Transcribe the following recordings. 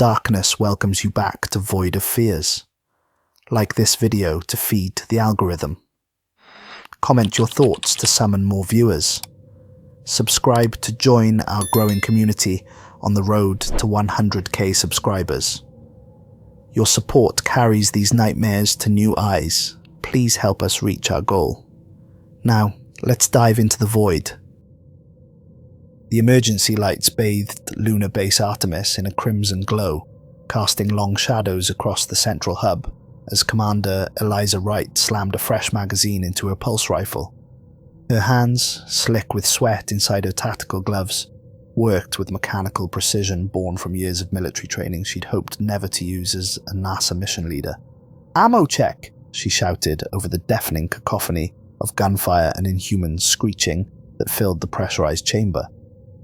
Darkness welcomes you back to Void of Fears. Like this video to feed the algorithm. Comment your thoughts to summon more viewers. Subscribe to join our growing community on the road to 100k subscribers. Your support carries these nightmares to new eyes. Please help us reach our goal. Now, let's dive into the void. The emergency lights bathed lunar base Artemis in a crimson glow, casting long shadows across the central hub as Commander Eliza Wright slammed a fresh magazine into her pulse rifle. Her hands, slick with sweat inside her tactical gloves, worked with mechanical precision born from years of military training she'd hoped never to use as a NASA mission leader. "Ammo check!" she shouted over the deafening cacophony of gunfire and inhuman screeching that filled the pressurized chamber.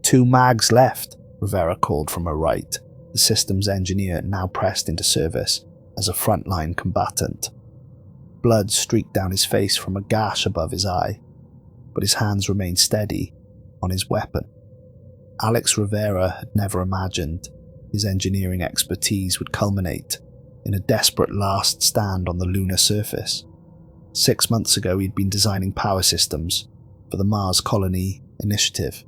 "2 mags left," Rivera called from her right, the systems engineer now pressed into service as a frontline combatant. Blood streaked down his face from a gash above his eye, but his hands remained steady on his weapon. Alex Rivera had never imagined his engineering expertise would culminate in a desperate last stand on the lunar surface. 6 months ago, he'd been designing power systems for the Mars Colony Initiative.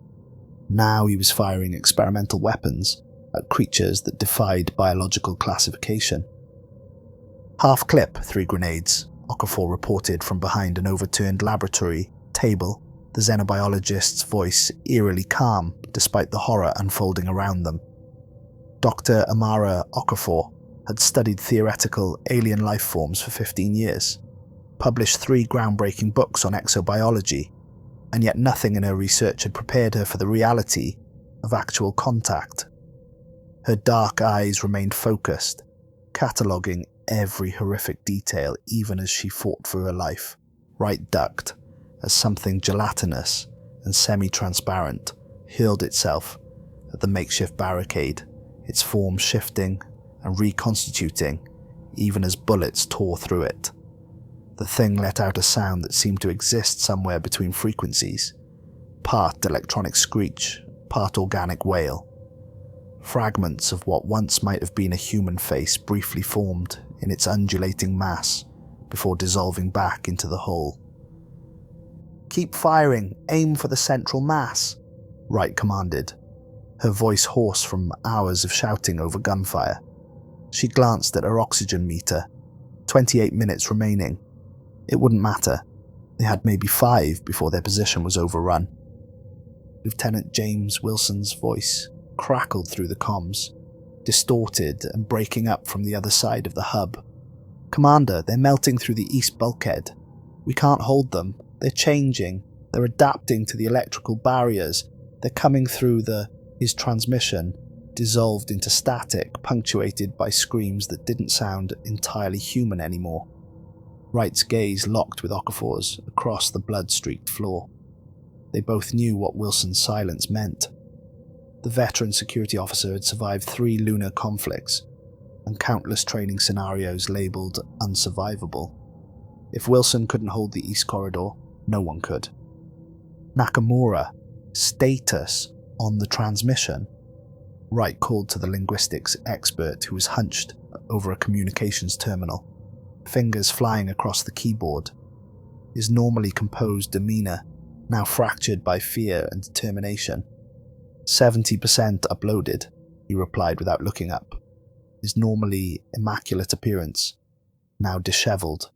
Now he was firing experimental weapons at creatures that defied biological classification. "Half clip, 3 grenades, Okafor reported from behind an overturned laboratory table, the xenobiologist's voice eerily calm despite the horror unfolding around them. Dr. Amara Okafor had studied theoretical alien life forms for 15 years, published 3 groundbreaking books on exobiology, and yet nothing in her research had prepared her for the reality of actual contact. Her dark eyes remained focused, cataloguing every horrific detail even as she fought for her life. Wright ducked as something gelatinous and semi-transparent hurled itself at the makeshift barricade, its form shifting and reconstituting even as bullets tore through it. The thing let out a sound that seemed to exist somewhere between frequencies, part electronic screech, part organic wail. Fragments of what once might have been a human face briefly formed in its undulating mass before dissolving back into the whole. "Keep firing, aim for the central mass," Wright commanded, her voice hoarse from hours of shouting over gunfire. She glanced at her oxygen meter. 28 minutes remaining. It wouldn't matter. They had maybe 5 before their position was overrun. Lieutenant James Wilson's voice crackled through the comms, distorted and breaking up from the other side of the hub. "Commander, they're melting through the east bulkhead. We can't hold them. They're changing. They're adapting to the electrical barriers. They're coming through His transmission dissolved into static, punctuated by screams that didn't sound entirely human anymore. Wright's gaze locked with Okafor's across the blood-streaked floor. They both knew what Wilson's silence meant. The veteran security officer had survived 3 lunar conflicts and countless training scenarios labelled unsurvivable. If Wilson couldn't hold the East Corridor, no one could. "Nakamura, status on the transmission," Wright called to the linguistics expert who was hunched over a communications terminal, fingers flying across the keyboard. His normally composed demeanour now fractured by fear and determination. 70% uploaded, he replied without looking up, his normally immaculate appearance now dishevelled,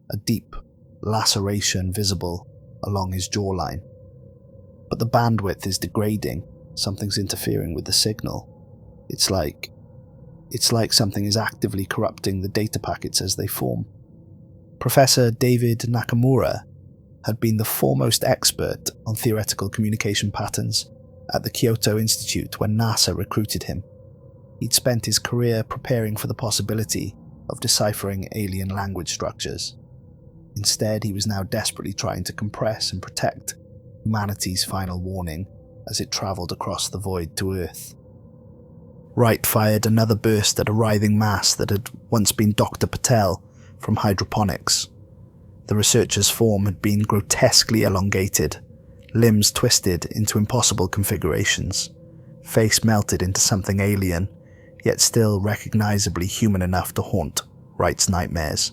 a deep laceration visible along his jawline. "But the bandwidth is degrading. Something's interfering with the signal. It's like something is actively corrupting the data packets as they form." Professor David Nakamura had been the foremost expert on theoretical communication patterns at the Kyoto Institute when NASA recruited him. He'd spent his career preparing for the possibility of deciphering alien language structures. Instead, he was now desperately trying to compress and protect humanity's final warning as it travelled across the void to Earth. Wright fired another burst at a writhing mass that had once been Dr. Patel from hydroponics. The researcher's form had been grotesquely elongated, limbs twisted into impossible configurations, face melted into something alien, yet still recognizably human enough to haunt Wright's nightmares,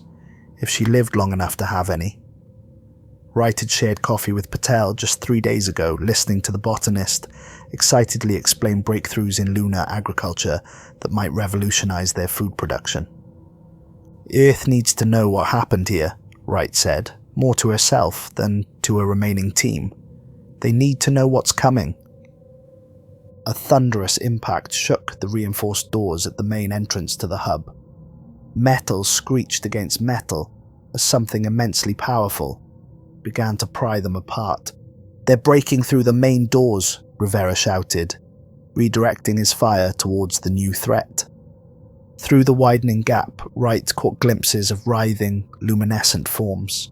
if she lived long enough to have any. Wright had shared coffee with Patel just 3 days ago, listening to the botanist excitedly explain breakthroughs in lunar agriculture that might revolutionize their food production. Earth needs to know what happened here, Wright said, more to herself than to her remaining team. They need to know what's coming. A thunderous impact shook the reinforced doors at the main entrance to the hub. Metal screeched against metal as something immensely powerful began to pry them apart. "They're breaking through the main doors," Rivera shouted, redirecting his fire towards the new threat. Through the widening gap, Wright caught glimpses of writhing, luminescent forms.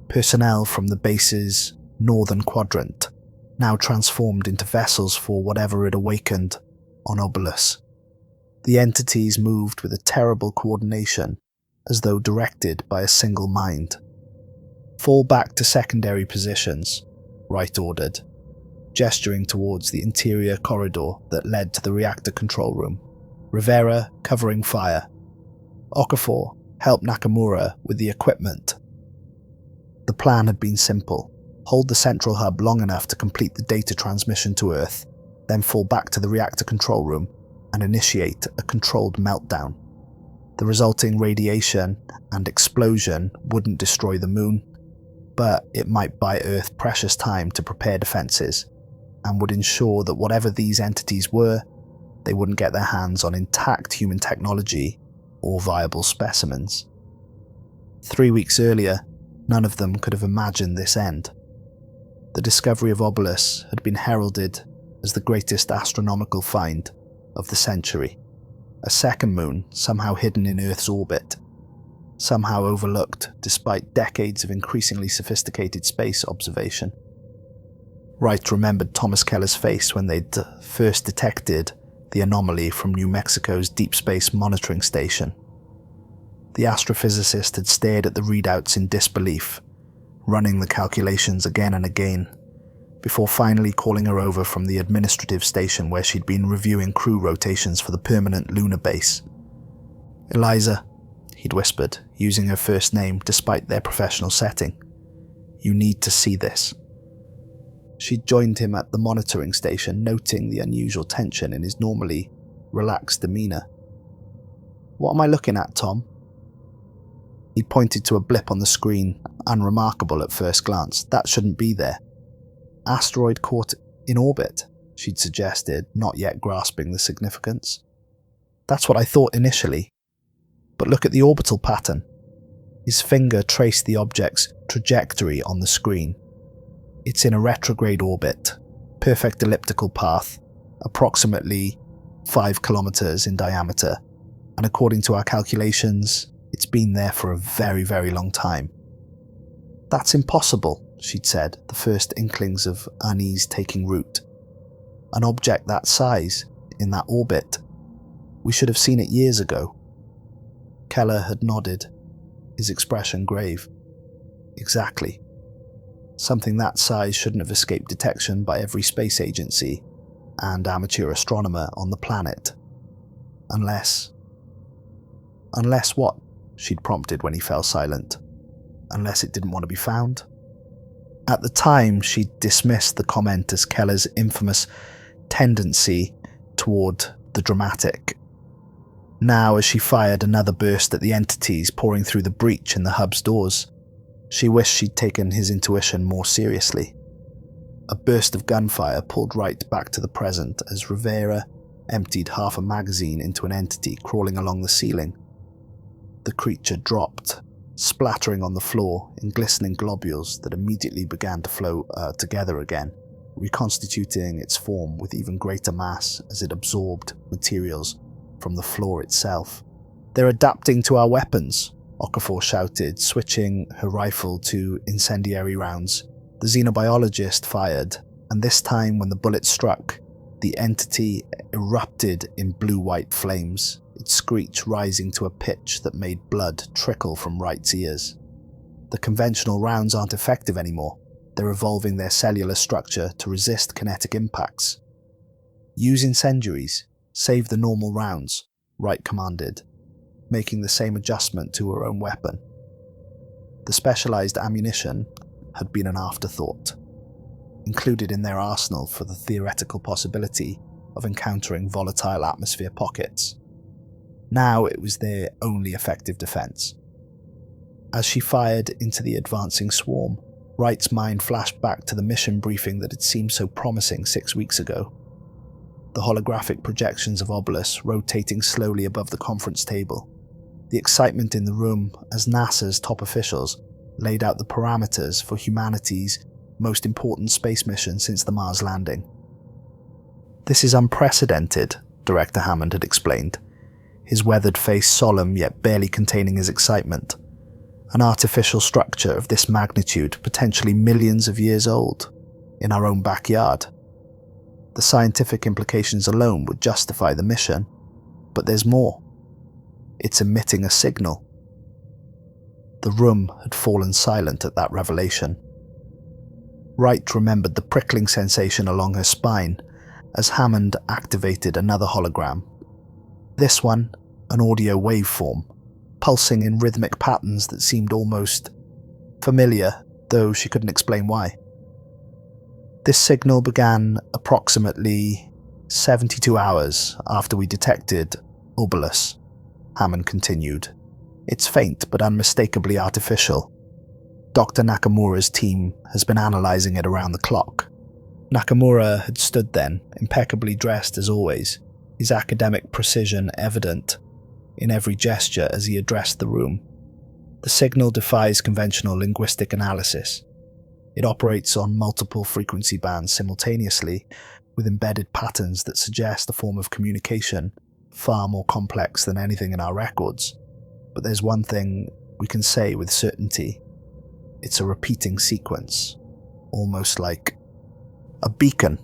Personnel from the base's northern quadrant, now transformed into vessels for whatever had awakened on Obelus. The entities moved with a terrible coordination, as though directed by a single mind. "Fall back to secondary positions," Wright ordered, gesturing towards the interior corridor that led to the reactor control room. Rivera covering fire. Okafor helped Nakamura with the equipment. The plan had been simple. Hold the central hub long enough to complete the data transmission to Earth, then fall back to the reactor control room and initiate a controlled meltdown. The resulting radiation and explosion wouldn't destroy the moon, but it might buy Earth precious time to prepare defenses, and would ensure that whatever these entities were, they wouldn't get their hands on intact human technology or viable specimens. 3 weeks earlier, none of them could have imagined this end. The discovery of Obelus had been heralded as the greatest astronomical find of the century. A second moon somehow hidden in Earth's orbit, somehow overlooked despite decades of increasingly sophisticated space observation. Wright remembered Thomas Keller's face when they'd first detected the anomaly from New Mexico's Deep Space Monitoring Station. The astrophysicist had stared at the readouts in disbelief, running the calculations again and again, before finally calling her over from the administrative station where she'd been reviewing crew rotations for the permanent lunar base. "Eliza," he'd whispered, using her first name despite their professional setting. "You need to see this." She'd joined him at the monitoring station, noting the unusual tension in his normally relaxed demeanour. "What am I looking at, Tom?" He pointed to a blip on the screen, unremarkable at first glance. "That shouldn't be there." "Asteroid caught in orbit," she'd suggested, not yet grasping the significance. "That's what I thought initially. But look at the orbital pattern." His finger traced the object's trajectory on the screen. "It's in a retrograde orbit, perfect elliptical path, approximately 5 kilometers in diameter, and according to our calculations, it's been there for a very, very long time." "That's impossible," she'd said, the first inklings of unease taking root. "An object that size, in that orbit. We should have seen it years ago." Keller had nodded, his expression grave. "Exactly. Something that size shouldn't have escaped detection by every space agency and amateur astronomer on the planet. Unless what?" she'd prompted when he fell silent. "Unless it didn't want to be found?" At the time, she'd dismissed the comment as Keller's infamous tendency toward the dramatic. Now, as she fired another burst at the entities pouring through the breach in the hub's doors, she wished she'd taken his intuition more seriously. A burst of gunfire pulled Wright back to the present as Rivera emptied half a magazine into an entity crawling along the ceiling. The creature dropped, splattering on the floor in glistening globules that immediately began to flow together again, reconstituting its form with even greater mass as it absorbed materials from the floor itself. "They're adapting to our weapons," Okafor shouted, switching her rifle to incendiary rounds. The xenobiologist fired, and this time when the bullet struck, the entity erupted in blue-white flames, its screech rising to a pitch that made blood trickle from Wright's ears. "The conventional rounds aren't effective anymore. They're evolving their cellular structure to resist kinetic impacts. Use incendiaries. Save the normal rounds," Wright commanded, making the same adjustment to her own weapon. The specialized ammunition had been an afterthought, included in their arsenal for the theoretical possibility of encountering volatile atmosphere pockets. Now it was their only effective defense. As she fired into the advancing swarm, Wright's mind flashed back to the mission briefing that had seemed so promising 6 weeks ago. The holographic projections of Obelus rotating slowly above the conference table. The excitement in the room as NASA's top officials laid out the parameters for humanity's most important space mission since the Mars landing. "This is unprecedented," Director Hammond had explained, his weathered face solemn yet barely containing his excitement. "An artificial structure of this magnitude, potentially millions of years old, in our own backyard. The scientific implications alone would justify the mission, but there's more. It's emitting a signal." The room had fallen silent at that revelation. Wright remembered the prickling sensation along her spine as Hammond activated another hologram. This one, an audio waveform, pulsing in rhythmic patterns that seemed almost familiar, though she couldn't explain why. "This signal began approximately 72 hours after we detected Obelus," Hammond continued. "It's faint but unmistakably artificial. Dr. Nakamura's team has been analysing it around the clock." Nakamura had stood then, impeccably dressed as always, his academic precision evident in every gesture as he addressed the room. "The signal defies conventional linguistic analysis. It operates on multiple frequency bands simultaneously, with embedded patterns that suggest a form of communication far more complex than anything in our records. But there's one thing we can say with certainty. It's a repeating sequence, almost like a beacon."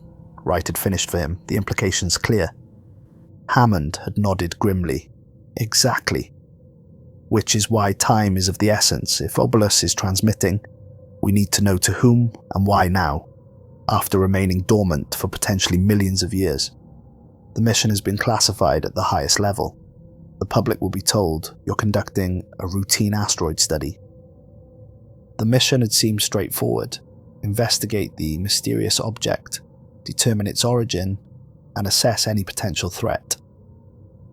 Wright had finished for him, the implications clear. Hammond had nodded grimly. "Exactly. Which is why time is of the essence. If Obelus is transmitting, we need to know to whom and why now, after remaining dormant for potentially millions of years. The mission has been classified at the highest level. The public will be told you're conducting a routine asteroid study." The mission had seemed straightforward. Investigate the mysterious object, determine its origin, and assess any potential threat.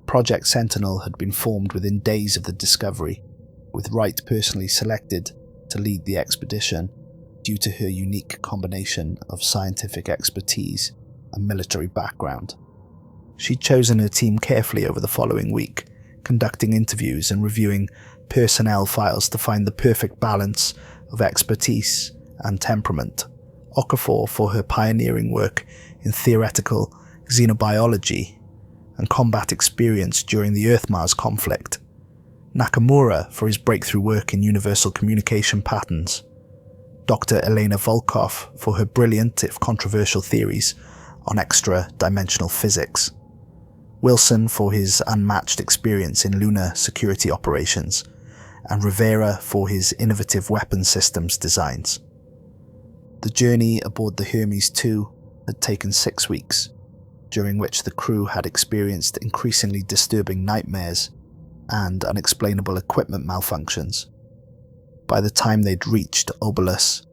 Project Sentinel had been formed within days of the discovery, with Wright personally selected to lead the expedition due to her unique combination of scientific expertise and military background. She'd chosen her team carefully over the following week, conducting interviews and reviewing personnel files to find the perfect balance of expertise and temperament. Okafor for her pioneering work in theoretical xenobiology and combat experience during the Earth-Mars conflict. Nakamura for his breakthrough work in universal communication patterns. Dr. Elena Volkov for her brilliant, if controversial, theories on extra-dimensional physics. Wilson for his unmatched experience in lunar security operations, and Rivera for his innovative weapon systems designs. The journey aboard the Hermes 2 had taken 6 weeks, during which the crew had experienced increasingly disturbing nightmares and unexplainable equipment malfunctions. By the time they'd reached Obelis,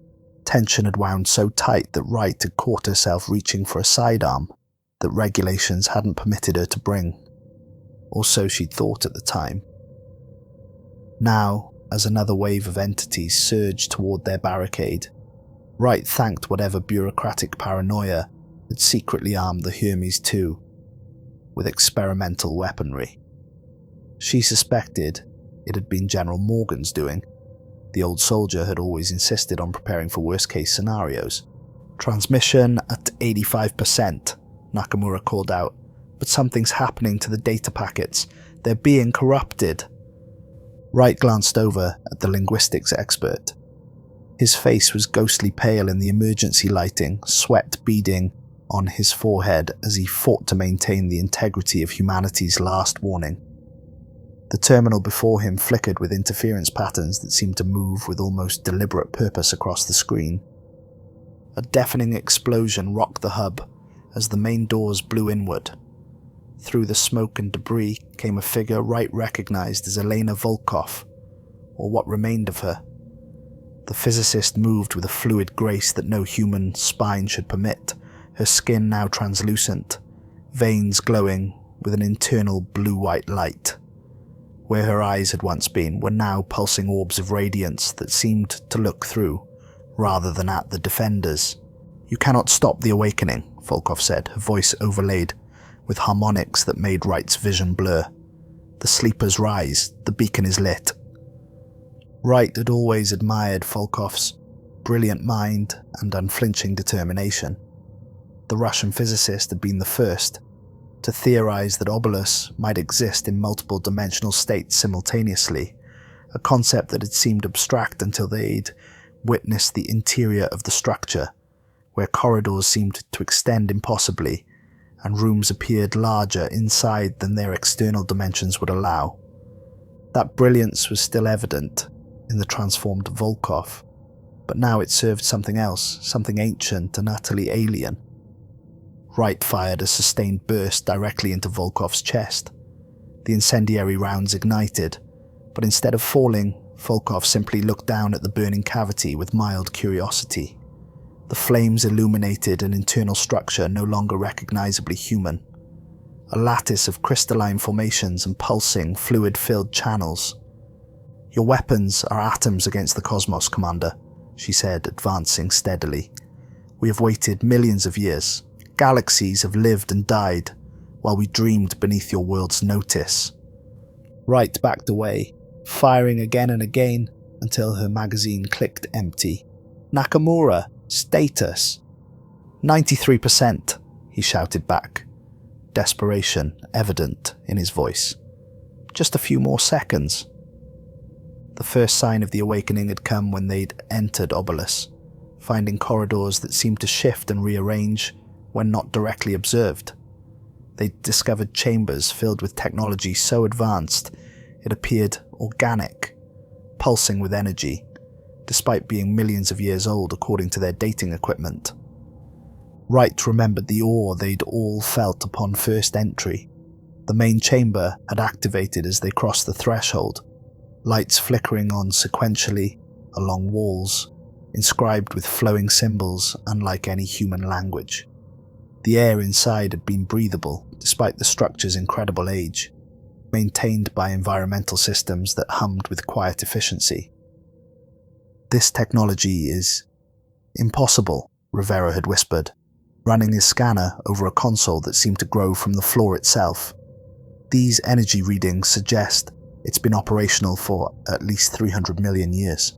tension had wound so tight that Wright had caught herself reaching for a sidearm that regulations hadn't permitted her to bring, or so she'd thought at the time. Now, as another wave of entities surged toward their barricade, Wright thanked whatever bureaucratic paranoia had secretly armed the Hermes 2 with experimental weaponry. She suspected it had been General Morgan's doing. The old soldier had always insisted on preparing for worst-case scenarios. "Transmission at 85%, Nakamura called out. "But something's happening to the data packets. They're being corrupted." Wright glanced over at the linguistics expert. His face was ghostly pale in the emergency lighting, sweat beading on his forehead as he fought to maintain the integrity of humanity's last warning. The terminal before him flickered with interference patterns that seemed to move with almost deliberate purpose across the screen. A deafening explosion rocked the hub as the main doors blew inward. Through the smoke and debris came a figure Wright recognized as Elena Volkov, or what remained of her. The physicist moved with a fluid grace that no human spine should permit, her skin now translucent, veins glowing with an internal blue-white light. Where her eyes had once been were now pulsing orbs of radiance that seemed to look through, rather than at the defenders. "You cannot stop the awakening," Volkov said, her voice overlaid with harmonics that made Wright's vision blur. "The sleepers rise, the beacon is lit." Wright had always admired Volkov's brilliant mind and unflinching determination. The Russian physicist had been the first to theorize that Obelus might exist in multiple dimensional states simultaneously, a concept that had seemed abstract until they'd witnessed the interior of the structure, where corridors seemed to extend impossibly, and rooms appeared larger inside than their external dimensions would allow. That brilliance was still evident in the transformed Volkov, but now it served something else, something ancient and utterly alien. Wright fired a sustained burst directly into Volkov's chest. The incendiary rounds ignited, but instead of falling, Volkov simply looked down at the burning cavity with mild curiosity. The flames illuminated an internal structure no longer recognizably human. A lattice of crystalline formations and pulsing, fluid-filled channels. "Your weapons are atoms against the cosmos, Commander," she said, advancing steadily. "We have waited millions of years. Galaxies have lived and died, while we dreamed beneath your world's notice." Wright backed away, firing again and again until her magazine clicked empty. "Nakamura, status." 93%, he shouted back, desperation evident in his voice. "Just a few more seconds." The first sign of the awakening had come when they'd entered Obelis, finding corridors that seemed to shift and rearrange when not directly observed. They'd discovered chambers filled with technology so advanced it appeared organic, pulsing with energy, despite being millions of years old according to their dating equipment. Wright remembered the awe they'd all felt upon first entry. The main chamber had activated as they crossed the threshold, lights flickering on sequentially along walls, inscribed with flowing symbols unlike any human language. The air inside had been breathable, despite the structure's incredible age, maintained by environmental systems that hummed with quiet efficiency. "This technology is impossible," Rivera had whispered, running his scanner over a console that seemed to grow from the floor itself. "These energy readings suggest it's been operational for at least 300 million years."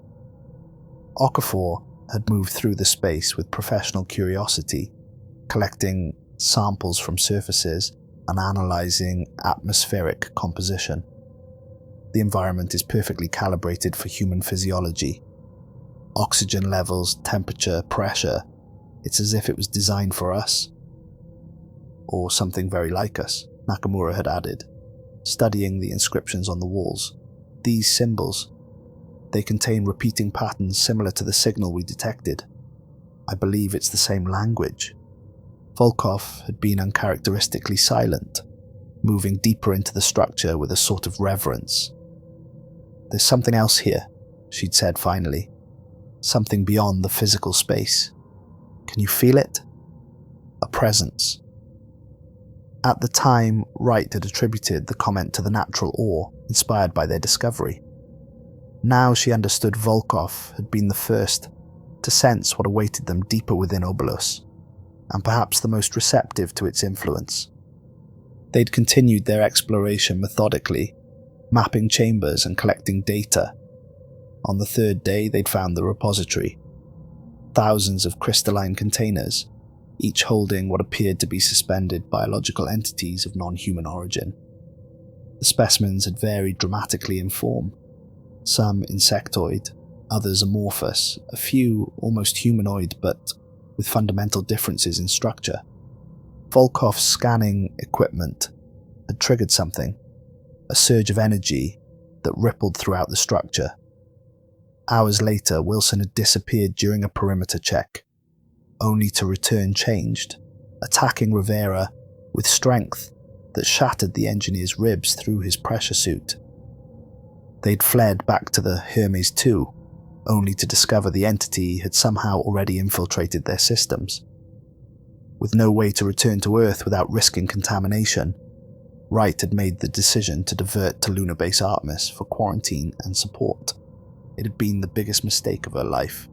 Okafor had moved through the space with professional curiosity, collecting samples from surfaces and analyzing atmospheric composition. The environment is perfectly calibrated for human physiology. Oxygen levels, temperature, pressure. It's as if it was designed for us. Or something very like us, Nakamura had added, studying the inscriptions on the walls. "These symbols, they contain repeating patterns similar to the signal we detected. I believe it's the same language." Volkov had been uncharacteristically silent, moving deeper into the structure with a sort of reverence. "There's something else here," she'd said finally. "Something beyond the physical space. Can you feel it? A presence." At the time, Wright had attributed the comment to the natural awe inspired by their discovery. Now she understood Volkov had been the first to sense what awaited them deeper within Obelus, and perhaps the most receptive to its influence. They'd continued their exploration methodically, mapping chambers and collecting data. On the third day, they'd found the repository. Thousands of crystalline containers, each holding what appeared to be suspended biological entities of non-human origin. The specimens had varied dramatically in form, some insectoid, others amorphous, a few almost humanoid but with fundamental differences in structure. Volkov's scanning equipment had triggered something, a surge of energy that rippled throughout the structure. Hours later, Wilson had disappeared during a perimeter check, only to return changed, attacking Rivera with strength that shattered the engineer's ribs through his pressure suit. They'd fled back to the Hermes 2, only to discover the entity had somehow already infiltrated their systems. With no way to return to Earth without risking contamination, Wright had made the decision to divert to Lunar Base Artemis for quarantine and support. It had been the biggest mistake of her life.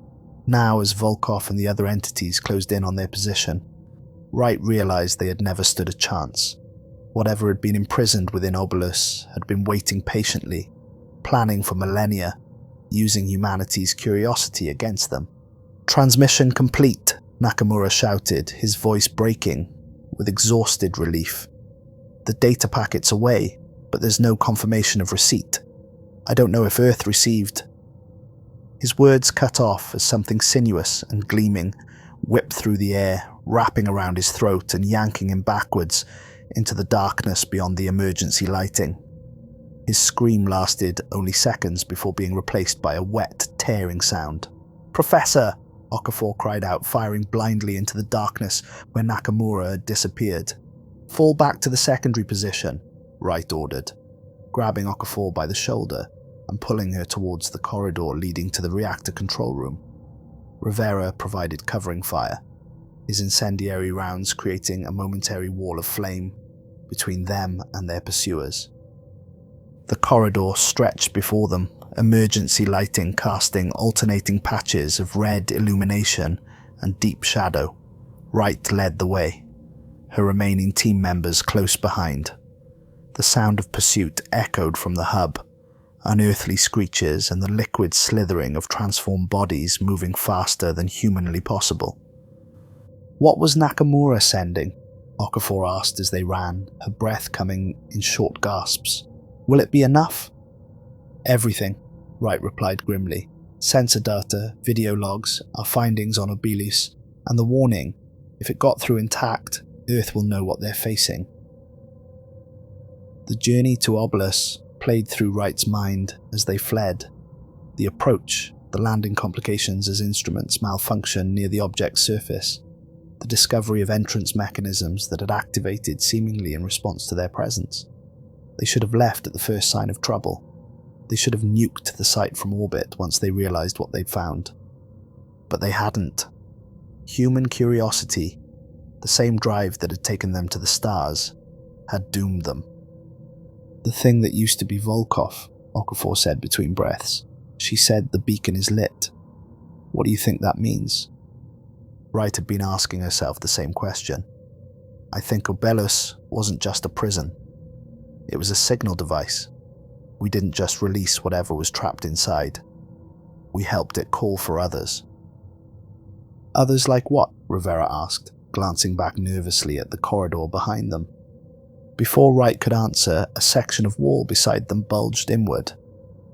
Now, as Volkov and the other entities closed in on their position, Wright realized they had never stood a chance. Whatever had been imprisoned within Obelus had been waiting patiently, planning for millennia, using humanity's curiosity against them. "Transmission complete," Nakamura shouted, his voice breaking with exhausted relief. "The data packet's away, but there's no confirmation of receipt. I don't know if Earth received." His words cut off as something sinuous and gleaming whipped through the air, wrapping around his throat and yanking him backwards into the darkness beyond the emergency lighting. His scream lasted only seconds before being replaced by a wet, tearing sound. "Professor!" Okafor cried out, firing blindly into the darkness where Nakamura had disappeared. "Fall back to the secondary position," Wright ordered, grabbing Okafor by the shoulder and pulling her towards the corridor leading to the reactor control room. Rivera provided covering fire, his incendiary rounds creating a momentary wall of flame between them and their pursuers. The corridor stretched before them, emergency lighting casting alternating patches of red illumination and deep shadow. Wright led the way, her remaining team members close behind. The sound of pursuit echoed from the hub, unearthly screeches and the liquid slithering of transformed bodies moving faster than humanly possible. "What was Nakamura sending?" Okafor asked as they ran, her breath coming in short gasps. "Will it be enough?" "Everything," Wright replied grimly. "Sensor data, video logs, our findings on Obelis, and the warning. If it got through intact, Earth will know what they're facing." The journey to Obelus played through Wright's mind as they fled. The approach, the landing complications as instruments malfunctioned near the object's surface, the discovery of entrance mechanisms that had activated seemingly in response to their presence. They should have left at the first sign of trouble. They should have nuked the site from orbit once they realized what they'd found. But they hadn't. Human curiosity, the same drive that had taken them to the stars, had doomed them. "The thing that used to be Volkov," Okafor said between breaths. "She said the beacon is lit. What do you think that means?" Wright had been asking herself the same question. "I think Obelus wasn't just a prison. It was a signal device. We didn't just release whatever was trapped inside. We helped it call for others." "Others like what?" Rivera asked, glancing back nervously at the corridor behind them. Before Wright could answer, a section of wall beside them bulged inward,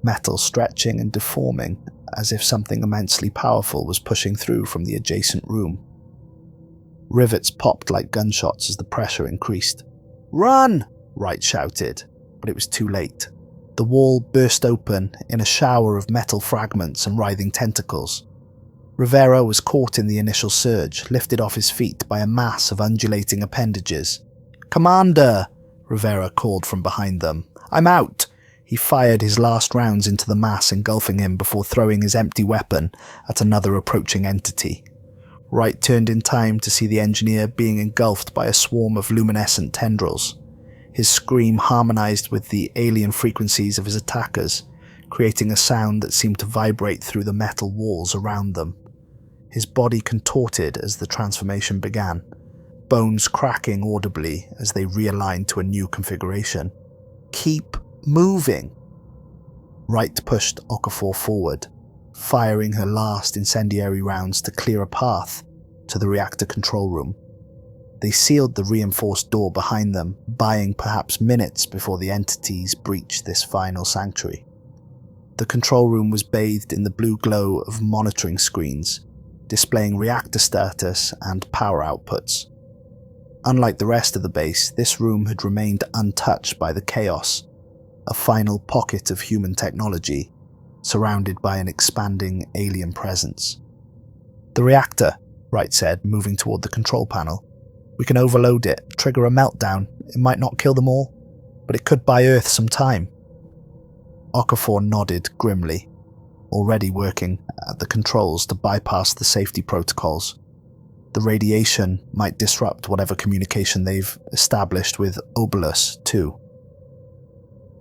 metal stretching and deforming as if something immensely powerful was pushing through from the adjacent room. Rivets popped like gunshots as the pressure increased. "Run!" Wright shouted, but it was too late. The wall burst open in a shower of metal fragments and writhing tentacles. Rivera was caught in the initial surge, lifted off his feet by a mass of undulating appendages. "Commander!" Rivera called from behind them. "I'm out!" He fired his last rounds into the mass engulfing him before throwing his empty weapon at another approaching entity. Wright turned in time to see the engineer being engulfed by a swarm of luminescent tendrils. His scream harmonized with the alien frequencies of his attackers, creating a sound that seemed to vibrate through the metal walls around them. His body contorted as the transformation began, bones cracking audibly as they realigned to a new configuration. "Keep moving!" Wright pushed Okafor forward, firing her last incendiary rounds to clear a path to the reactor control room. They sealed the reinforced door behind them, buying perhaps minutes before the entities breached this final sanctuary. The control room was bathed in the blue glow of monitoring screens, displaying reactor status and power outputs. Unlike the rest of the base, this room had remained untouched by the chaos, a final pocket of human technology, surrounded by an expanding alien presence. "The reactor," Wright said, moving toward the control panel. "We can overload it, trigger a meltdown, It might not kill them all, but it could buy Earth some time. Okafor nodded grimly, already working at the controls to bypass the safety protocols. The radiation might disrupt whatever communication they've established with Obelus, too.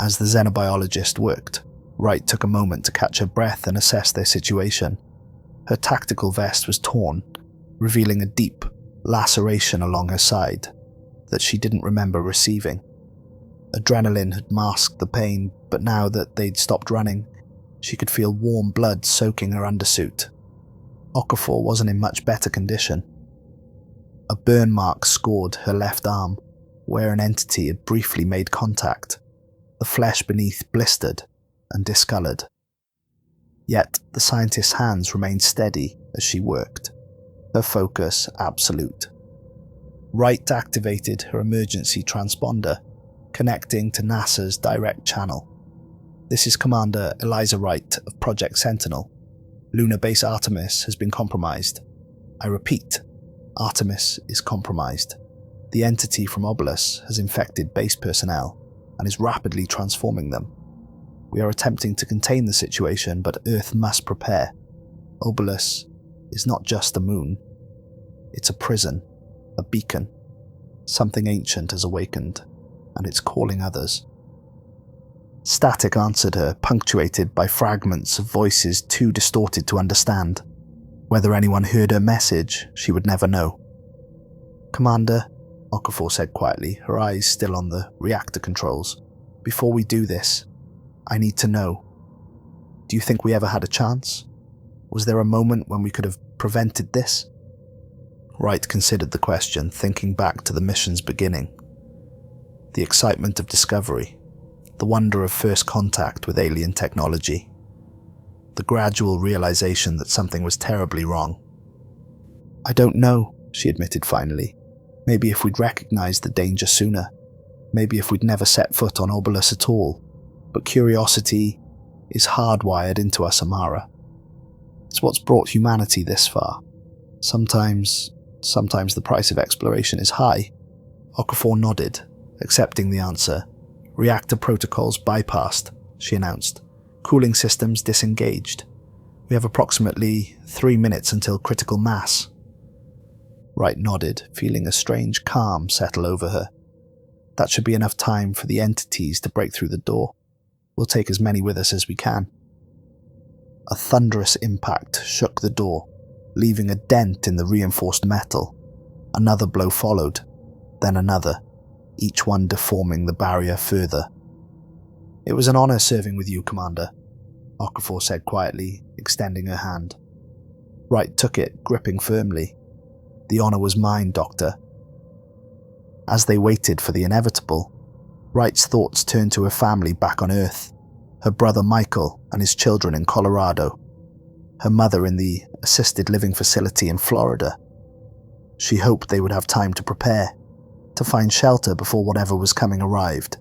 As the xenobiologist worked, Wright took a moment to catch her breath and assess their situation. Her tactical vest was torn, revealing a deep laceration along her side that she didn't remember receiving. Adrenaline had masked the pain, but now that they'd stopped running, she could feel warm blood soaking her undersuit. Okafor wasn't in much better condition. A burn mark scored her left arm, where an entity had briefly made contact. The flesh beneath blistered and discolored. Yet the scientist's hands remained steady as she worked, her focus absolute. Wright activated her emergency transponder, connecting to NASA's direct channel. "This is Commander Eliza Wright of Project Sentinel. Lunar base Artemis has been compromised. I repeat, Artemis is compromised. The entity from Obelis has infected base personnel and is rapidly transforming them. We are attempting to contain the situation, but Earth must prepare. Obelis is not just a moon. It's a prison, a beacon. Something ancient has awakened, and it's calling others." Static answered her, punctuated by fragments of voices too distorted to understand. Whether anyone heard her message, she would never know. "Commander," Okafor said quietly, her eyes still on the reactor controls, "before we do this, I need to know. Do you think we ever had a chance? Was there a moment when we could have prevented this?" Wright considered the question, thinking back to the mission's beginning. The excitement of discovery, the wonder of first contact with alien technology, the gradual realization that something was terribly wrong. "I don't know," she admitted finally. "Maybe if we'd recognized the danger sooner. Maybe if we'd never set foot on Obelis at all. But curiosity is hardwired into us, Amara. It's what's brought humanity this far. Sometimes the price of exploration is high." Okafor nodded, accepting the answer. "Reactor protocols bypassed," she announced. "Cooling systems disengaged. We have approximately 3 minutes until critical mass." Wright nodded, feeling a strange calm settle over her. "That should be enough time for the entities to break through the door. We'll take as many with us as we can." A thunderous impact shook the door, leaving a dent in the reinforced metal. Another blow followed, then another, each one deforming the barrier further. "It was an honor serving with you, Commander," Okafor said quietly, extending her hand. Wright took it, gripping firmly. "The honor was mine, Doctor." As they waited for the inevitable, Wright's thoughts turned to her family back on Earth, her brother Michael and his children in Colorado, her mother in the assisted living facility in Florida. She hoped they would have time to prepare, to find shelter before whatever was coming arrived.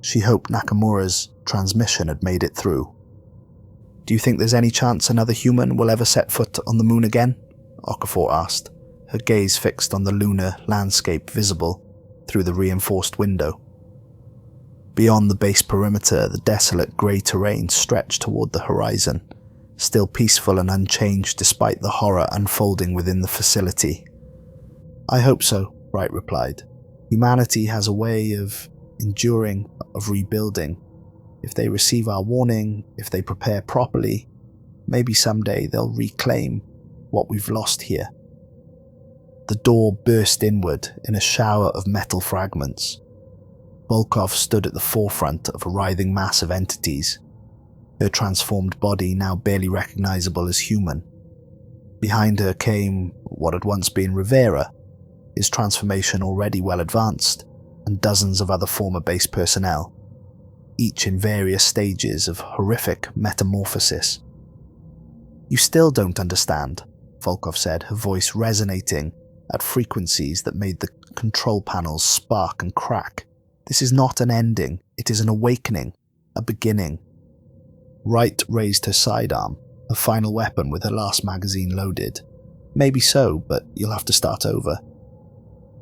She hoped Nakamura's transmission had made it through. "Do you think there's any chance another human will ever set foot on the moon again?" Okafor asked, her gaze fixed on the lunar landscape visible through the reinforced window. Beyond the base perimeter, the desolate grey terrain stretched toward the horizon, still peaceful and unchanged despite the horror unfolding within the facility. "I hope so," Wright replied. "Humanity has a way of enduring, of rebuilding. If they receive our warning, if they prepare properly, maybe someday they'll reclaim what we've lost here." The door burst inward in a shower of metal fragments. Volkov stood at the forefront of a writhing mass of entities, her transformed body now barely recognizable as human. Behind her came what had once been Rivera, his transformation already well advanced, and dozens of other former base personnel, each in various stages of horrific metamorphosis. "You still don't understand," Volkov said, her voice resonating at frequencies that made the control panels spark and crack. "This is not an ending, it is an awakening, a beginning." Wright raised her sidearm, her final weapon with her last magazine loaded. "Maybe so, but you'll have to start over."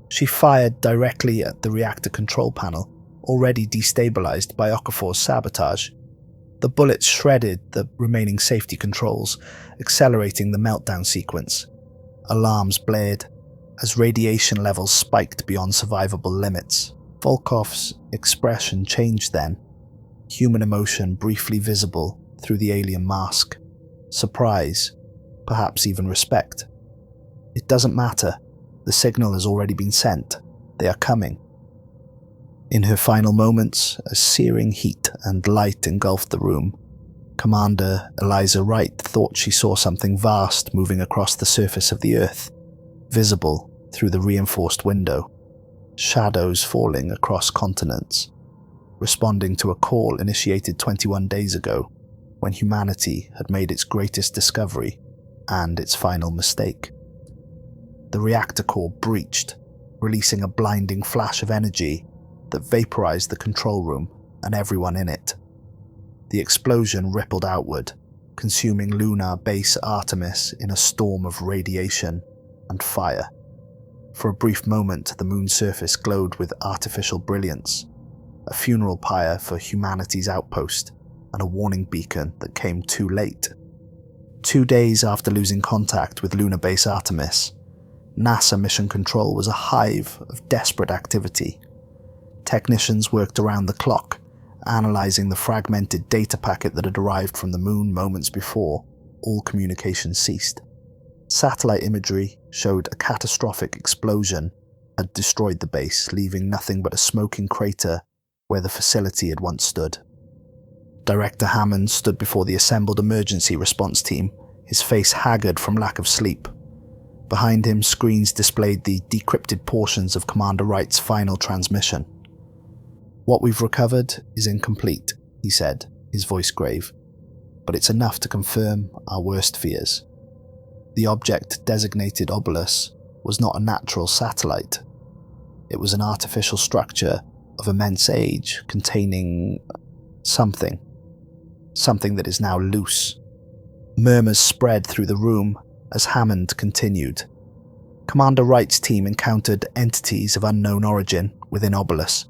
She fired directly at the reactor control panel, already destabilized by Okafor's sabotage. The bullets shredded the remaining safety controls, accelerating the meltdown sequence. Alarms blared as radiation levels spiked beyond survivable limits. Volkov's expression changed then, human emotion briefly visible through the alien mask. Surprise, perhaps even respect. It doesn't matter. The signal has already been sent. They are coming. In her final moments, a searing heat and light engulfed the room. Commander Eliza Wright thought she saw something vast moving across the surface of the Earth, visible through the reinforced window, shadows falling across continents, responding to a call initiated 21 days ago when humanity had made its greatest discovery and its final mistake. The reactor core breached, releasing a blinding flash of energy that vaporized the control room and everyone in it. The explosion rippled outward, consuming lunar base Artemis in a storm of radiation and fire. For a brief moment, the moon's surface glowed with artificial brilliance, a funeral pyre for humanity's outpost, and a warning beacon that came too late. 2 days after losing contact with lunar base Artemis, NASA Mission Control was a hive of desperate activity. Technicians worked around the clock, analyzing the fragmented data packet that had arrived from the moon moments before all communication ceased. Satellite imagery showed a catastrophic explosion had destroyed the base, leaving nothing but a smoking crater where the facility had once stood. Director Hammond stood before the assembled emergency response team, his face haggard from lack of sleep. Behind him, screens displayed the decrypted portions of Commander Wright's final transmission. "What we've recovered is incomplete," he said, his voice grave, "but it's enough to confirm our worst fears. The object designated Obelus was not a natural satellite. It was an artificial structure of immense age containing something that is now loose." Murmurs spread through the room as Hammond continued. Commander Wright's team encountered entities of unknown origin within Obelis.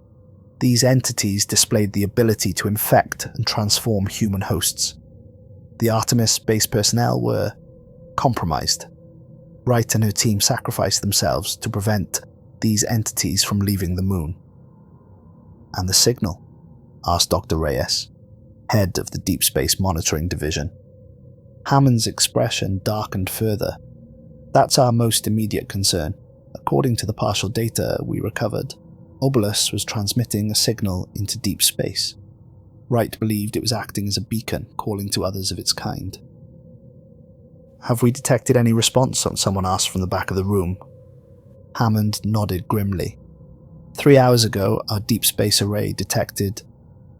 These entities displayed the ability to infect and transform human hosts. The Artemis base personnel were compromised. Wright and her team sacrificed themselves to prevent these entities from leaving the moon. "And the signal?" asked Dr. Reyes, head of the Deep Space Monitoring Division. Hammond's expression darkened further. "That's our most immediate concern. According to the partial data we recovered, Obelus was transmitting a signal into deep space. Wright believed it was acting as a beacon, calling to others of its kind." "Have we detected any response?" someone asked from the back of the room. Hammond nodded grimly. 3 hours ago, our deep space array detected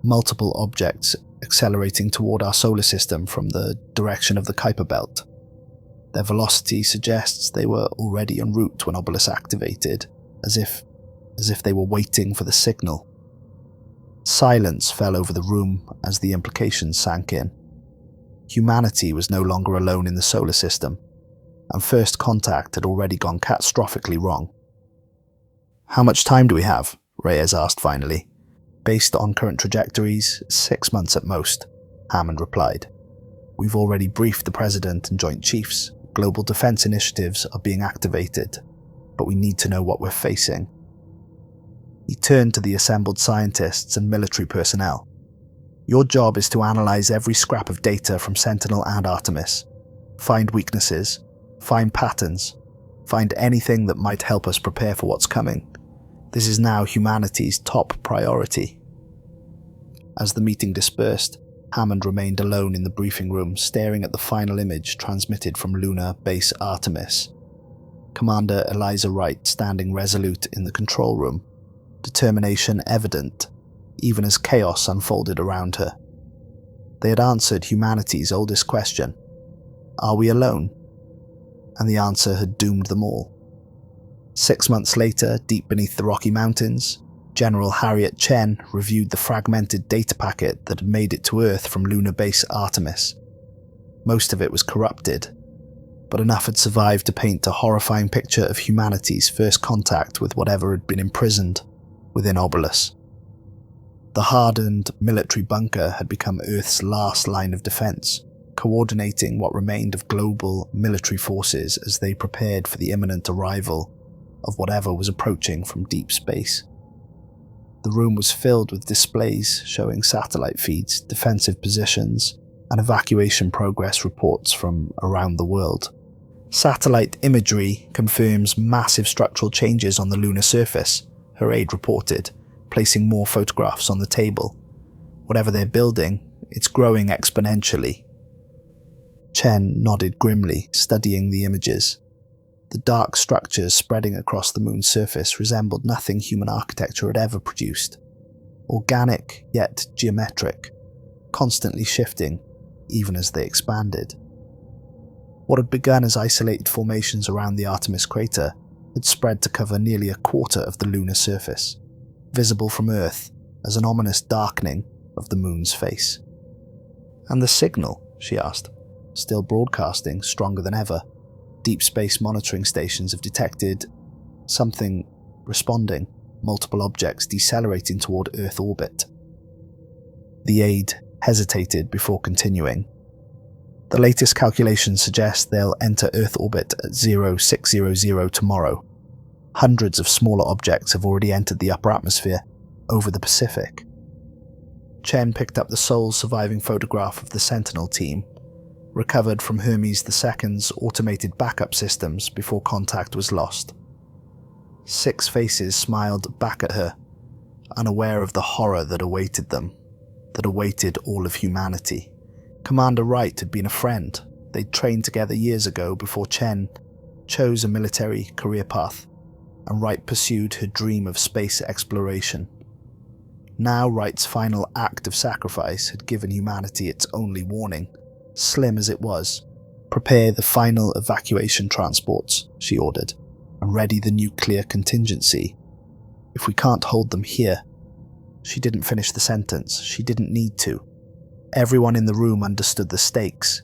multiple objects accelerating toward our solar system from the direction of the Kuiper Belt. Their velocity suggests they were already en route when Obelis activated, as if they were waiting for the signal. Silence fell over the room as the implications sank in. Humanity was no longer alone in the solar system, and first contact had already gone catastrophically wrong. "How much time do we have?" Reyes asked finally. "Based on current trajectories, 6 months at most," Hammond replied. "We've already briefed the President and Joint Chiefs. Global defense initiatives are being activated, but we need to know what we're facing." He turned to the assembled scientists and military personnel. "Your job is to analyze every scrap of data from Sentinel and Artemis. Find weaknesses, find patterns, find anything that might help us prepare for what's coming. This is now humanity's top priority." As the meeting dispersed, Hammond remained alone in the briefing room, staring at the final image transmitted from lunar base Artemis. Commander Eliza Wright standing resolute in the control room, determination evident, even as chaos unfolded around her. They had answered humanity's oldest question: "Are we alone?" And the answer had doomed them all. 6 months later, deep beneath the Rocky Mountains, General Harriet Chen reviewed the fragmented data packet that had made it to Earth from lunar base Artemis. Most of it was corrupted, but enough had survived to paint a horrifying picture of humanity's first contact with whatever had been imprisoned within Obelus. The hardened military bunker had become Earth's last line of defense, coordinating what remained of global military forces as they prepared for the imminent arrival of whatever was approaching from deep space. The room was filled with displays showing satellite feeds, defensive positions, and evacuation progress reports from around the world. Satellite imagery confirms massive structural changes on the lunar surface, her aide reported, placing more photographs on the table. Whatever they're building, it's growing exponentially. Chen nodded grimly, studying the images. The dark structures spreading across the moon's surface resembled nothing human architecture had ever produced. Organic, yet geometric, constantly shifting, even as they expanded. What had begun as isolated formations around the Artemis crater had spread to cover nearly a quarter of the lunar surface, visible from Earth as an ominous darkening of the moon's face. "And the signal?" she asked. "Still broadcasting, stronger than ever. Deep space monitoring stations have detected something responding, multiple objects decelerating toward Earth orbit." The aide hesitated before continuing. "The latest calculations suggest they'll enter Earth orbit at 0600 tomorrow. Hundreds of smaller objects have already entered the upper atmosphere over the Pacific." Chen picked up the sole surviving photograph of the Sentinel team, recovered from Hermes II's automated backup systems before contact was lost. 6 faces smiled back at her, unaware of the horror that awaited them, that awaited all of humanity. Commander Wright had been a friend. They'd trained together years ago before Chen chose a military career path, and Wright pursued her dream of space exploration. Now Wright's final act of sacrifice had given humanity its only warning. Slim as it was, "Prepare the final evacuation transports," she ordered, "and ready the nuclear contingency. If we can't hold them here." She didn't finish the sentence. She didn't need to. Everyone in the room understood the stakes.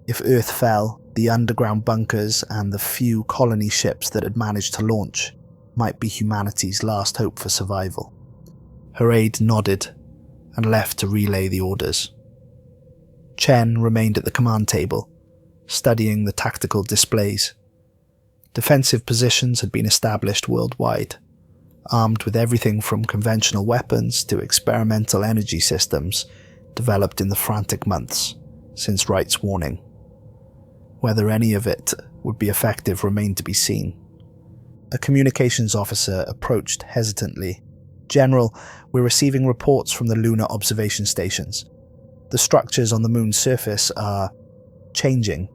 If Earth fell, the underground bunkers and the few colony ships that had managed to launch might be humanity's last hope for survival. Her aide nodded and left to relay the orders. Chen remained at the command table, studying the tactical displays. Defensive positions had been established worldwide, armed with everything from conventional weapons to experimental energy systems developed in the frantic months since Wright's warning. Whether any of it would be effective remained to be seen. A communications officer approached hesitantly. "General, we're receiving reports from the lunar observation stations. The structures on the moon's surface are changing.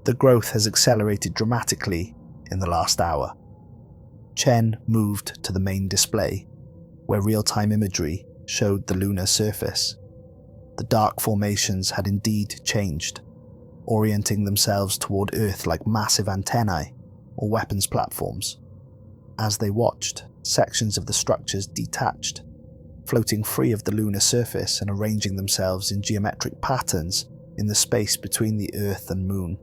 The growth has accelerated dramatically in the last hour." Chen moved to the main display, where real-time imagery showed the lunar surface. The dark formations had indeed changed, orienting themselves toward Earth like massive antennae or weapons platforms. As they watched, sections of the structures detached, floating free of the lunar surface and arranging themselves in geometric patterns in the space between the Earth and Moon.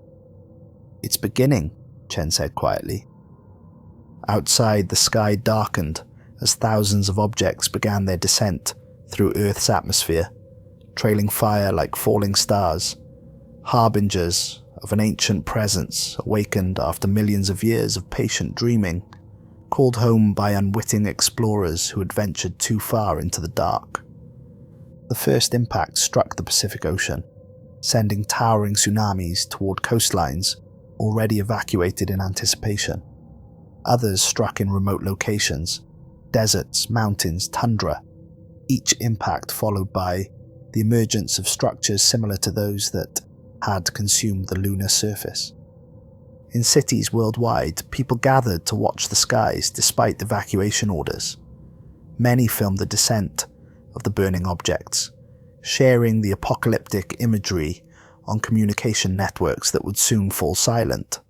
"It's beginning," Chen said quietly. Outside, the sky darkened as thousands of objects began their descent through Earth's atmosphere, trailing fire like falling stars, harbingers of an ancient presence awakened after millions of years of patient dreaming, called home by unwitting explorers who had ventured too far into the dark. The first impact struck the Pacific Ocean, sending towering tsunamis toward coastlines already evacuated in anticipation. Others struck in remote locations, deserts, mountains, tundra, each impact followed by the emergence of structures similar to those that had consumed the lunar surface. In cities worldwide, people gathered to watch the skies despite evacuation orders. Many filmed the descent of the burning objects, sharing the apocalyptic imagery on communication networks that would soon fall silent.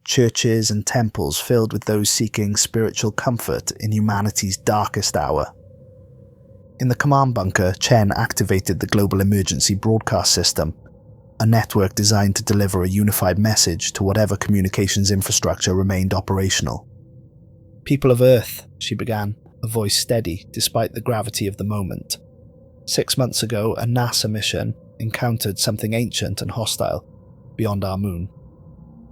Churches and temples filled with those seeking spiritual comfort in humanity's darkest hour. In the command bunker, Chen activated the global emergency broadcast system, a network designed to deliver a unified message to whatever communications infrastructure remained operational. "People of Earth," she began, a voice steady despite the gravity of the moment. "6 months ago, a NASA mission encountered something ancient and hostile beyond our moon.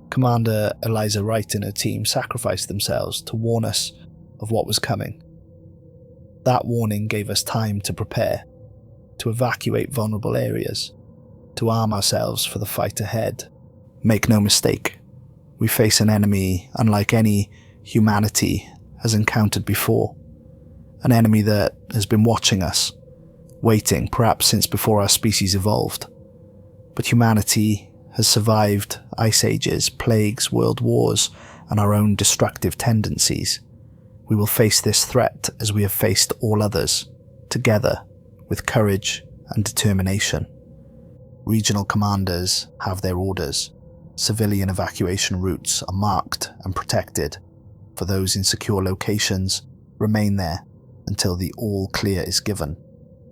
Commander Eliza Wright and her team sacrificed themselves to warn us of what was coming. That warning gave us time to prepare, to evacuate vulnerable areas, to arm ourselves for the fight ahead. Make no mistake, we face an enemy unlike any humanity has encountered before. An enemy that has been watching us, waiting perhaps since before our species evolved. But humanity has survived ice ages, plagues, world wars, and our own destructive tendencies. We will face this threat as we have faced all others, together, with courage and determination. Regional commanders have their orders. Civilian evacuation routes are marked and protected. For those in secure locations, remain there until the all clear is given.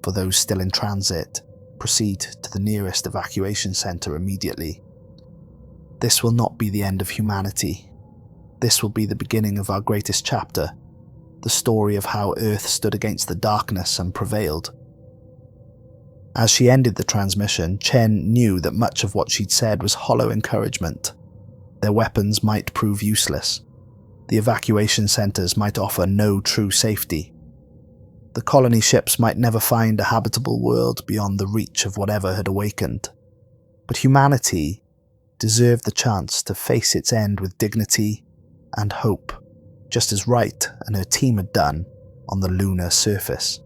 For those still in transit, proceed to the nearest evacuation center immediately. This will not be the end of humanity. This will be the beginning of our greatest chapter, the story of how Earth stood against the darkness and prevailed." As she ended the transmission, Chen knew that much of what she'd said was hollow encouragement. Their weapons might prove useless. The evacuation centers might offer no true safety. The colony ships might never find a habitable world beyond the reach of whatever had awakened. But humanity deserved the chance to face its end with dignity and hope, just as Wright and her team had done on the lunar surface.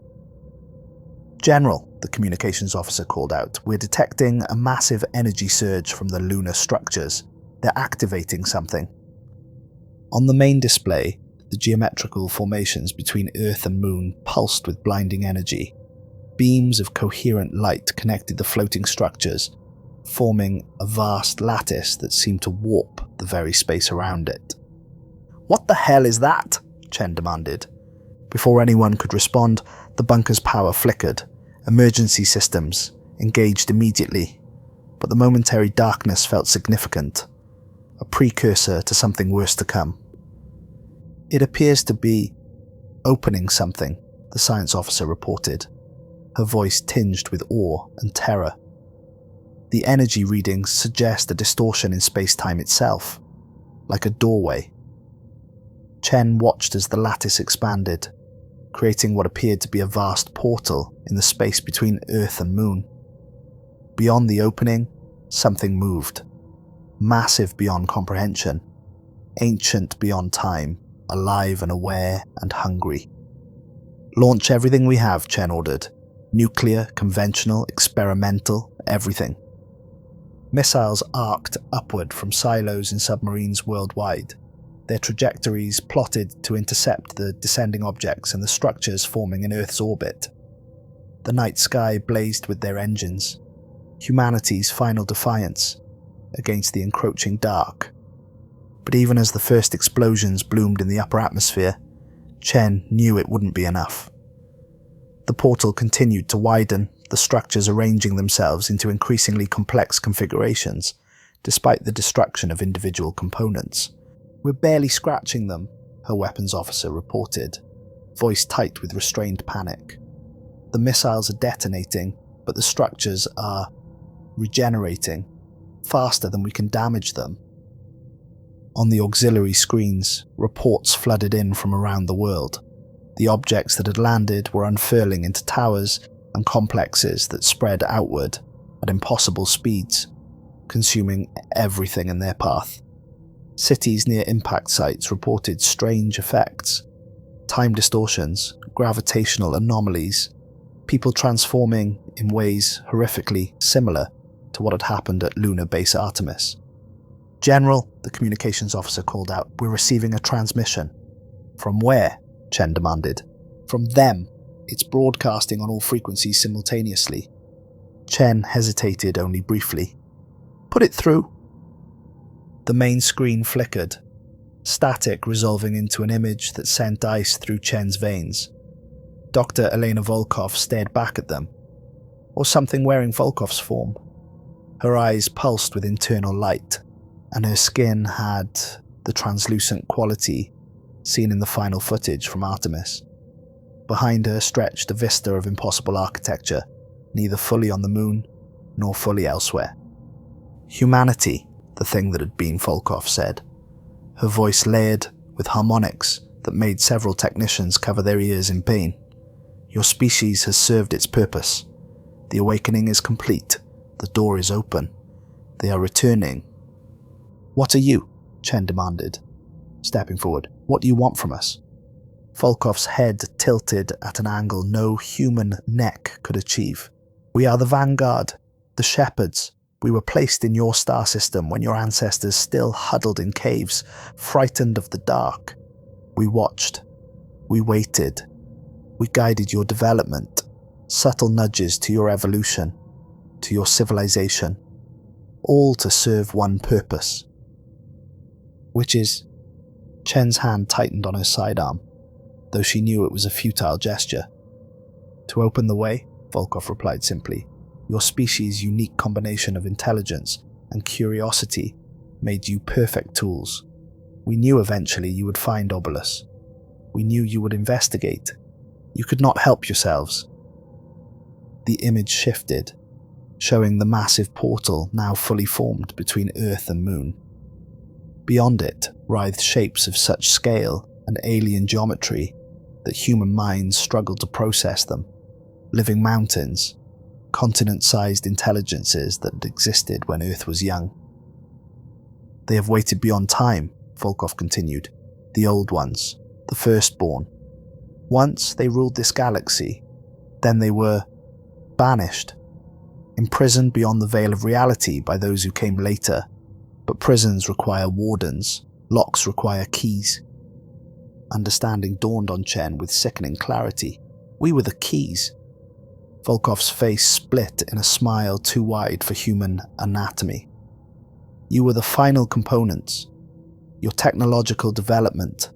"General," the communications officer called out, "we're detecting a massive energy surge from the lunar structures. They're activating something." On the main display, the geometrical formations between Earth and Moon pulsed with blinding energy. Beams of coherent light connected the floating structures, forming a vast lattice that seemed to warp the very space around it. "What the hell is that?" Chen demanded. Before anyone could respond, the bunker's power flickered. Emergency systems engaged immediately, but the momentary darkness felt significant, a precursor to something worse to come. "It appears to be opening something," the science officer reported, her voice tinged with awe and terror. "The energy readings suggest a distortion in space-time itself, like a doorway." Chen watched as the lattice expanded, creating what appeared to be a vast portal in the space between Earth and Moon. Beyond the opening, something moved, massive beyond comprehension, ancient beyond time, alive and aware and hungry. "Launch everything we have," Chen ordered. "Nuclear, conventional, experimental, everything." Missiles arced upward from silos in submarines worldwide, their trajectories plotted to intercept the descending objects and the structures forming in Earth's orbit. The night sky blazed with their engines, humanity's final defiance against the encroaching dark. But even as the first explosions bloomed in the upper atmosphere, Chen knew it wouldn't be enough. The portal continued to widen, the structures arranging themselves into increasingly complex configurations, despite the destruction of individual components. "We're barely scratching them," her weapons officer reported, voice tight with restrained panic. "The missiles are detonating, but the structures are regenerating faster than we can damage them." On the auxiliary screens, reports flooded in from around the world. The objects that had landed were unfurling into towers and complexes that spread outward at impossible speeds, consuming everything in their path. Cities near impact sites reported strange effects, time distortions, gravitational anomalies, people transforming in ways horrifically similar to what had happened at Lunar Base Artemis. "General," the communications officer called out, "we're receiving a transmission." "From where?" Chen demanded. "From them. It's broadcasting on all frequencies simultaneously." Chen hesitated only briefly. "Put it through." The main screen flickered, static resolving into an image that sent ice through Chen's veins. Dr. Elena Volkov stared back at them, or something wearing Volkov's form. Her eyes pulsed with internal light, and her skin had the translucent quality seen in the final footage from Artemis. Behind her stretched a vista of impossible architecture, neither fully on the moon nor fully elsewhere. Humanity, the thing that had been, Volkov said, her voice layered with harmonics that made several technicians cover their ears in pain. Your species has served its purpose. The awakening is complete. The door is open. They are returning. What are you? Chen demanded, stepping forward. What do you want from us? Volkov's head tilted at an angle no human neck could achieve. We are the vanguard, the shepherds. We were placed in your star system when your ancestors still huddled in caves, frightened of the dark. We watched. We waited. We guided your development, subtle nudges to your evolution, to your civilization, all to serve one purpose. Which is... Chen's hand tightened on her sidearm, though she knew it was a futile gesture. To open the way, Volkov replied simply. Your species' unique combination of intelligence and curiosity made you perfect tools. We knew eventually you would find Obelus. We knew you would investigate. You could not help yourselves. The image shifted, showing the massive portal now fully formed between Earth and Moon. Beyond it writhed shapes of such scale and alien geometry that human minds struggled to process them. Living mountains, continent-sized intelligences that had existed when Earth was young. They have waited beyond time, Volkov continued. The old ones, the firstborn. Once they ruled this galaxy, then they were banished, imprisoned beyond the veil of reality by those who came later. But prisons require wardens, locks require keys. Understanding dawned on Chen with sickening clarity. We were the keys. Volkov's face split in a smile too wide for human anatomy. You were the final components. Your technological development,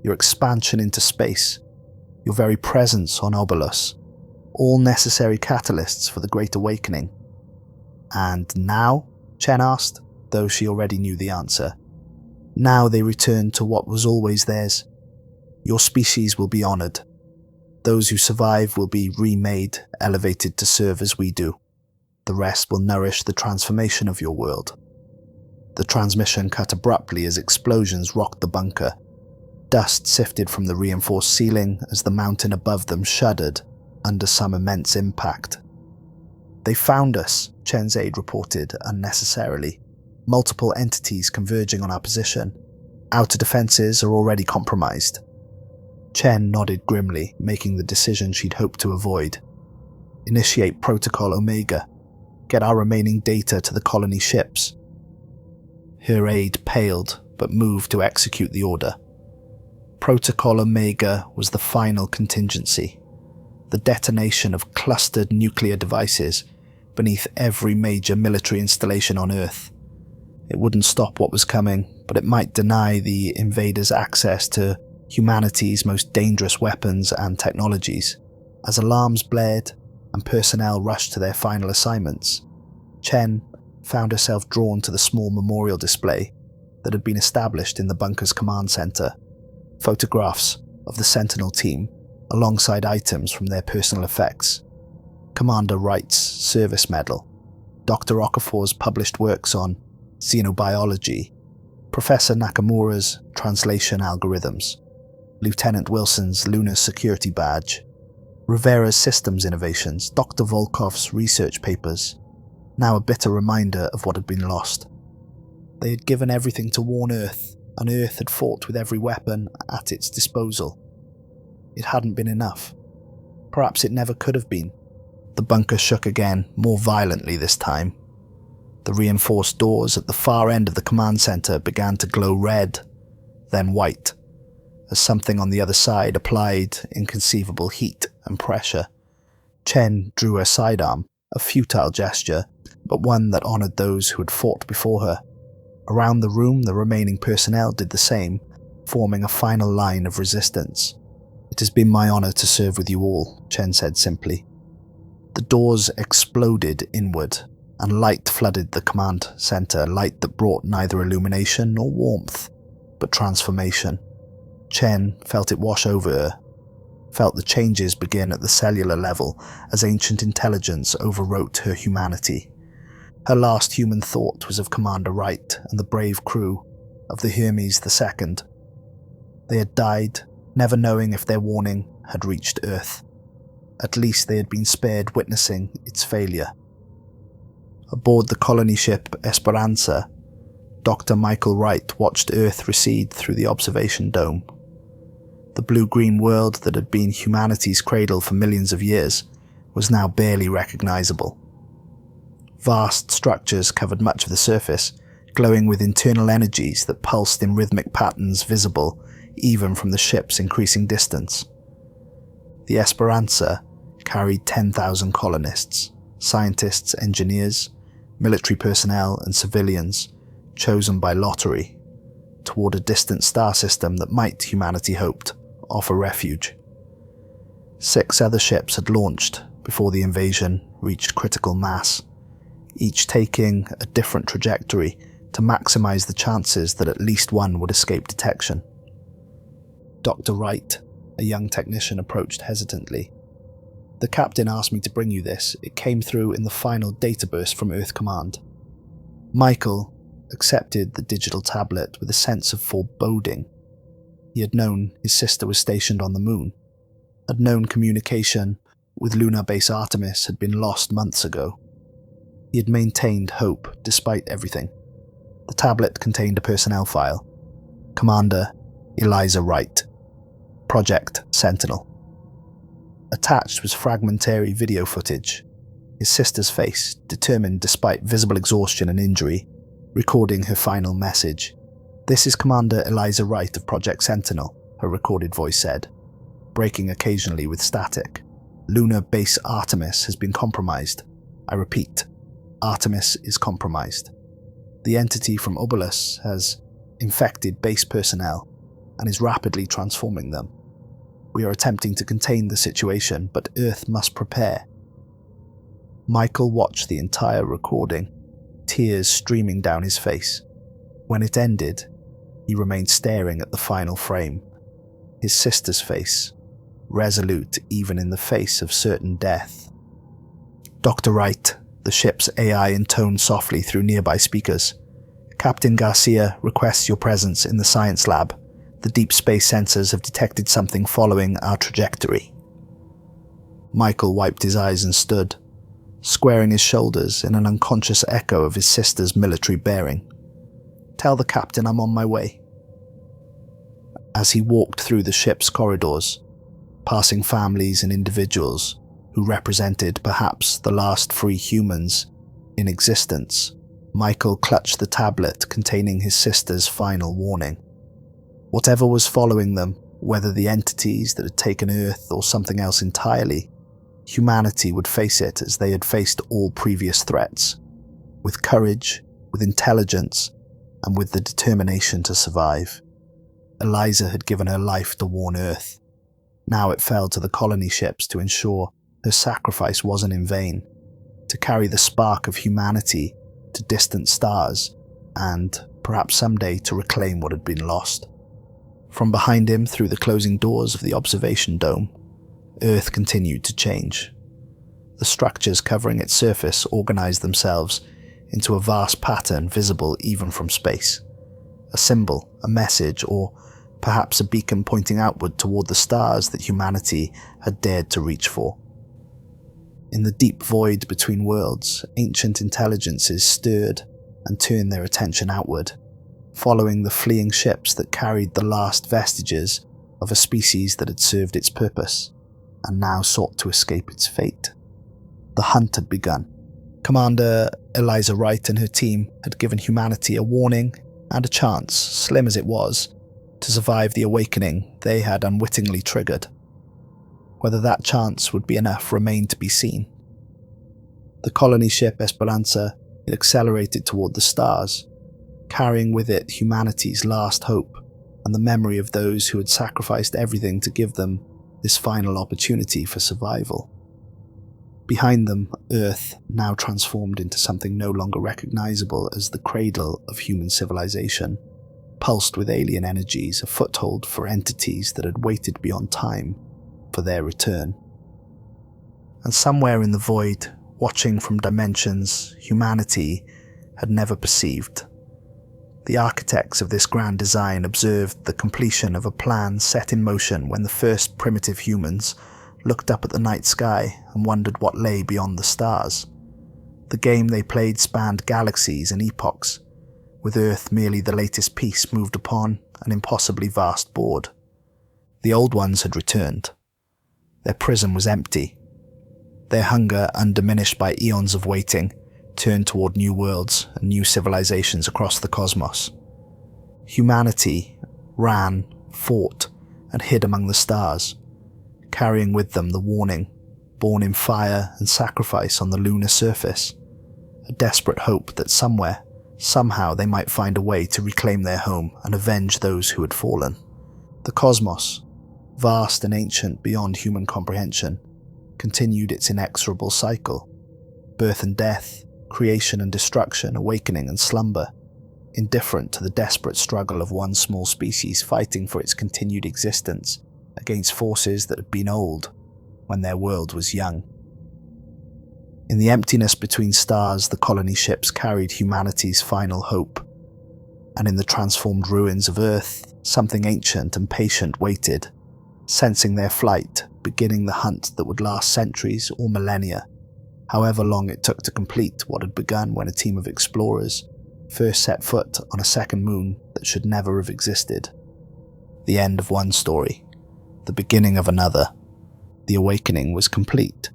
your expansion into space, your very presence on Obelus, all necessary catalysts for the Great Awakening. And now? Chen asked, though she already knew the answer. Now they return to what was always theirs. Your species will be honored. Those who survive will be remade, elevated to serve as we do. The rest will nourish the transformation of your world. The transmission cut abruptly as explosions rocked the bunker. Dust sifted from the reinforced ceiling as the mountain above them shuddered under some immense impact. They found us, Chen's aide reported unnecessarily. Multiple entities converging on our position. Outer defenses are already compromised. Chen nodded grimly, making the decision she'd hoped to avoid. Initiate Protocol Omega. Get our remaining data to the colony ships. Her aide paled, but moved to execute the order. Protocol Omega was the final contingency. The detonation of clustered nuclear devices beneath every major military installation on Earth. It wouldn't stop what was coming, but it might deny the invaders access to humanity's most dangerous weapons and technologies. As alarms blared and personnel rushed to their final assignments, Chen found herself drawn to the small memorial display that had been established in the bunker's command center. Photographs of the Sentinel team alongside items from their personal effects. Commander Wright's service medal, Dr. Okafor's published works on xenobiology, Professor Nakamura's translation algorithms, Lieutenant Wilson's lunar security badge, Rivera's systems innovations, Dr. Volkov's research papers, now a bitter reminder of what had been lost. They had given everything to warn Earth, and Earth had fought with every weapon at its disposal. It hadn't been enough. Perhaps it never could have been. The bunker shook again, more violently this time. The reinforced doors at the far end of the command center began to glow red, then white, as something on the other side applied inconceivable heat and pressure. Chen drew her sidearm, a futile gesture, but one that honored those who had fought before her. Around the room, the remaining personnel did the same, forming a final line of resistance. "It has been my honor to serve with you all," Chen said simply. The doors exploded inward, and light flooded the command center, light that brought neither illumination nor warmth, but transformation. Chen felt it wash over her, felt the changes begin at the cellular level as ancient intelligence overwrote her humanity. Her last human thought was of Commander Wright and the brave crew of the Hermes II. They had died, never knowing if their warning had reached Earth. At least they had been spared witnessing its failure. Aboard the colony ship Esperanza, Dr. Michael Wright watched Earth recede through the observation dome. The blue-green world that had been humanity's cradle for millions of years was now barely recognizable. Vast structures covered much of the surface, glowing with internal energies that pulsed in rhythmic patterns visible even from the ship's increasing distance. The Esperanza carried 10,000 colonists, scientists, engineers, military personnel and civilians, chosen by lottery, toward a distant star system that might, humanity hoped, offer refuge. 6 other ships had launched before the invasion reached critical mass, each taking a different trajectory to maximize the chances that at least one would escape detection. Dr. Wright, a young technician, approached hesitantly. "The captain asked me to bring you this. It came through in the final data burst from Earth Command." Michael accepted the digital tablet with a sense of foreboding. He had known his sister was stationed on the moon, had known communication with lunar base Artemis had been lost months ago. He had maintained hope despite everything. The tablet contained a personnel file. Commander Eliza Wright, Project Sentinel. Attached was fragmentary video footage. His sister's face, determined despite visible exhaustion and injury, recording her final message. "This is Commander Eliza Wright of Project Sentinel," her recorded voice said, breaking occasionally with static. "Lunar base Artemis has been compromised. I repeat, Artemis is compromised. The entity from Obelis has infected base personnel and is rapidly transforming them. We are attempting to contain the situation, but Earth must prepare." Michael watched the entire recording, tears streaming down his face. When it ended, he remained staring at the final frame. His sister's face, resolute even in the face of certain death. "Dr. Wright," the ship's AI intoned softly through nearby speakers. "Captain Garcia requests your presence in the science lab. The deep space sensors have detected something following our trajectory." Michael wiped his eyes and stood, squaring his shoulders in an unconscious echo of his sister's military bearing. "Tell the captain I'm on my way." As he walked through the ship's corridors, passing families and individuals who represented perhaps the last free humans in existence, Michael clutched the tablet containing his sister's final warning. Whatever was following them, whether the entities that had taken Earth or something else entirely, humanity would face it as they had faced all previous threats, with courage, with intelligence, and with the determination to survive. Eliza had given her life to warn Earth. Now it fell to the colony ships to ensure her sacrifice wasn't in vain, to carry the spark of humanity to distant stars, and, perhaps someday, to reclaim what had been lost. From behind him, through the closing doors of the observation dome, Earth continued to change. The structures covering its surface organized themselves into a vast pattern visible even from space. A symbol, a message, or perhaps a beacon pointing outward toward the stars that humanity had dared to reach for. In the deep void between worlds, ancient intelligences stirred and turned their attention outward, following the fleeing ships that carried the last vestiges of a species that had served its purpose, and now sought to escape its fate. The hunt had begun. Commander Eliza Wright and her team had given humanity a warning and a chance, slim as it was, to survive the awakening they had unwittingly triggered. Whether that chance would be enough remained to be seen. The colony ship Esperanza had accelerated toward the stars, carrying with it humanity's last hope and the memory of those who had sacrificed everything to give them this final opportunity for survival. Behind them, Earth, now transformed into something no longer recognizable as the cradle of human civilization, pulsed with alien energies, a foothold for entities that had waited beyond time for their return. And somewhere in the void, watching from dimensions humanity had never perceived, the architects of this grand design observed the completion of a plan set in motion when the first primitive humans looked up at the night sky and wondered what lay beyond the stars. The game they played spanned galaxies and epochs, with Earth merely the latest piece moved upon an impossibly vast board. The old ones had returned. Their prison was empty. Their hunger, undiminished by eons of waiting, turned toward new worlds and new civilizations across the cosmos. Humanity ran, fought, and hid among the stars, carrying with them the warning, born in fire and sacrifice on the lunar surface, a desperate hope that somewhere, somehow they might find a way to reclaim their home and avenge those who had fallen. The cosmos, vast and ancient beyond human comprehension, continued its inexorable cycle. Birth and death, creation and destruction, awakening and slumber, indifferent to the desperate struggle of one small species fighting for its continued existence against forces that had been old when their world was young. In the emptiness between stars, the colony ships carried humanity's final hope, and in the transformed ruins of Earth, something ancient and patient waited, sensing their flight, beginning the hunt that would last centuries or millennia, however long it took to complete what had begun when a team of explorers first set foot on a second moon that should never have existed. The end of one story, the beginning of another. The awakening was complete.